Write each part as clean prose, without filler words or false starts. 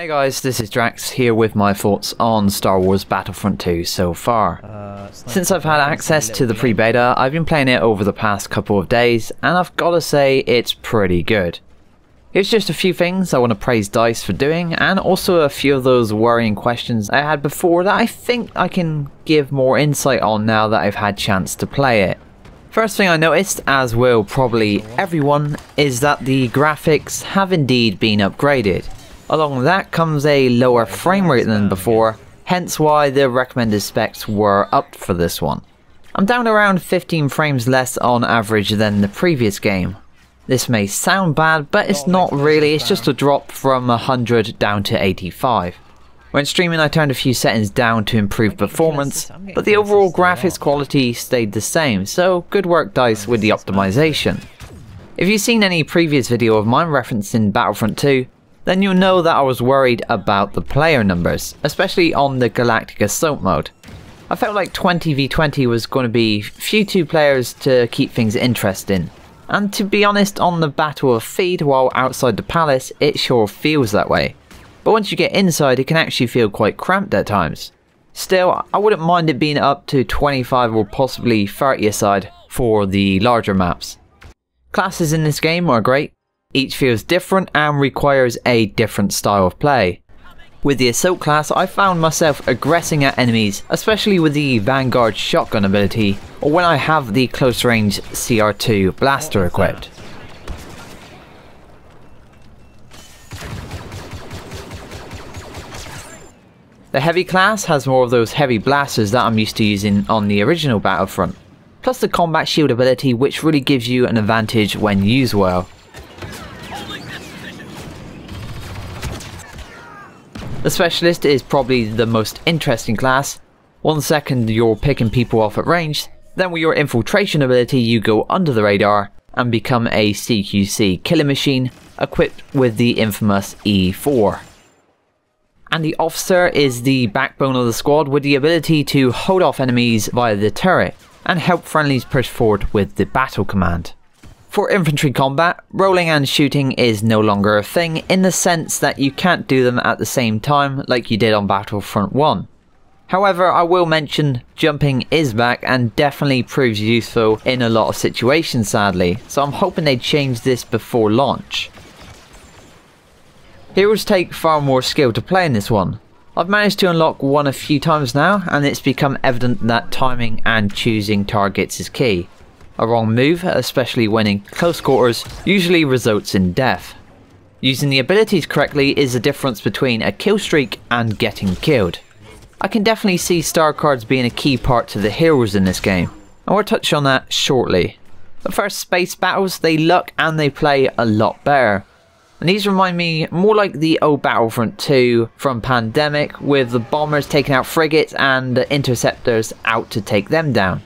Hey guys, this is Drax here with my thoughts on Star Wars Battlefront 2 so far. Since I've had access to the pre-beta, I've been playing it over the past couple of days, and I've gotta say it's pretty good. Here's just a few things I want to praise DICE for doing, and also a few of those worrying questions I had before that I think I can give more insight on now that I've had chance to play it. First thing I noticed, as will probably everyone, is that the graphics have indeed been upgraded. Along with that comes a lower frame rate than before, hence why the recommended specs were upped for this one. I'm down around 15 frames less on average than the previous game. This may sound bad, but it's not really, it's just a drop from 100 down to 85. When streaming I turned a few settings down to improve performance, but the overall graphics quality stayed the same, so good work DICE with the optimization. If you've seen any previous video of mine referencing Battlefront 2, then you'll know that I was worried about the player numbers, especially on the Galactic Assault mode. I felt like 20v20 was going to be few 2 players to keep things interesting. And to be honest, on the Battle of Feed while outside the palace, it sure feels that way. But once you get inside, it can actually feel quite cramped at times. Still, I wouldn't mind it being up to 25 or possibly 30 aside for the larger maps. Classes in this game are great. Each feels different and requires a different style of play. With the Assault class, I found myself aggressing at enemies, especially with the Vanguard shotgun ability, or when I have the close range CR2 blaster equipped. The Heavy class has more of those heavy blasters that I'm used to using on the original Battlefront, plus the Combat Shield ability, which really gives you an advantage when used well. The Specialist is probably the most interesting class. 1 second you're picking people off at range, then with your infiltration ability you go under the radar and become a CQC killing machine equipped with the infamous E4. And the Officer is the backbone of the squad with the ability to hold off enemies via the turret and help friendlies push forward with the battle command. For infantry combat, rolling and shooting is no longer a thing in the sense that you can't do them at the same time like you did on Battlefront 1. However, I will mention jumping is back and definitely proves useful in a lot of situations sadly, so I'm hoping they change this before launch. Heroes take far more skill to play in this one. I've managed to unlock one a few times now, and it's become evident that timing and choosing targets is key. A wrong move, especially when in close quarters, usually results in death. Using the abilities correctly is the difference between a kill streak and getting killed. I can definitely see star cards being a key part to the heroes in this game, and we'll touch on that shortly. But first, space battles, they look and they play a lot better. And these remind me more like the old Battlefront 2 from Pandemic, with the bombers taking out frigates and the interceptors out to take them down.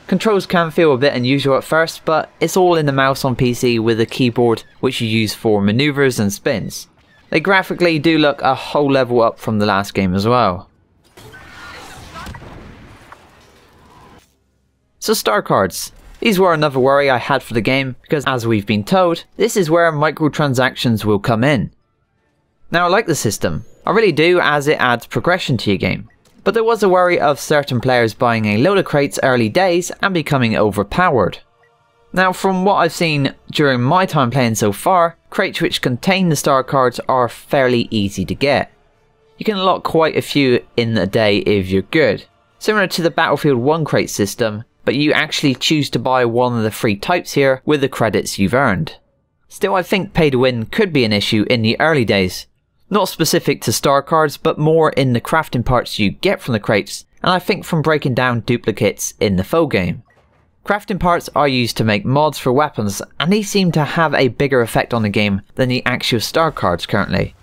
Controls can feel a bit unusual at first, but it's all in the mouse on PC with a keyboard which you use for maneuvers and spins. They graphically do look a whole level up from the last game as well. So star cards. These were another worry I had for the game because, as we've been told, this is where microtransactions will come in. Now I like the system, I really do, as it adds progression to your game. But there was a worry of certain players buying a load of crates early days and becoming overpowered. Now from what I've seen during my time playing so far, crates which contain the star cards are fairly easy to get. You can unlock quite a few in a day if you're good. Similar to the Battlefield 1 crate system, but you actually choose to buy one of the 3 types here with the credits you've earned. Still, I think pay to win could be an issue in the early days. Not specific to star cards, but more in the crafting parts you get from the crates, and I think from breaking down duplicates in the full game. Crafting parts are used to make mods for weapons, and these seem to have a bigger effect on the game than the actual star cards currently.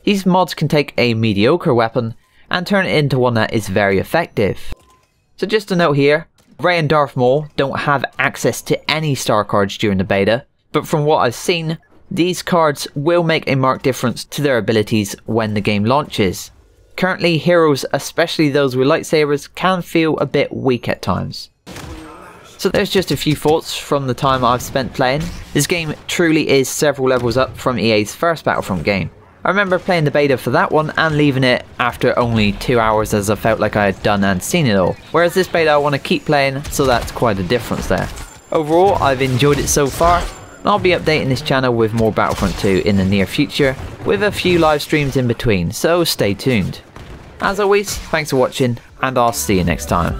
These mods can take a mediocre weapon and turn it into one that is very effective. So just a note here, Rey and Darth Maul don't have access to any star cards during the beta, but from what I've seen, these cards will make a marked difference to their abilities when the game launches. Currently, heroes, especially those with lightsabers, can feel a bit weak at times. So there's just a few thoughts from the time I've spent playing. This game truly is several levels up from EA's first Battlefront game. I remember playing the beta for that one and leaving it after only 2 hours as I felt like I had done and seen it all. Whereas this beta I want to keep playing, so that's quite a difference there. Overall, I've enjoyed it so far, and I'll be updating this channel with more Battlefront 2 in the near future, with a few live streams in between, so stay tuned. As always, thanks for watching, and I'll see you next time.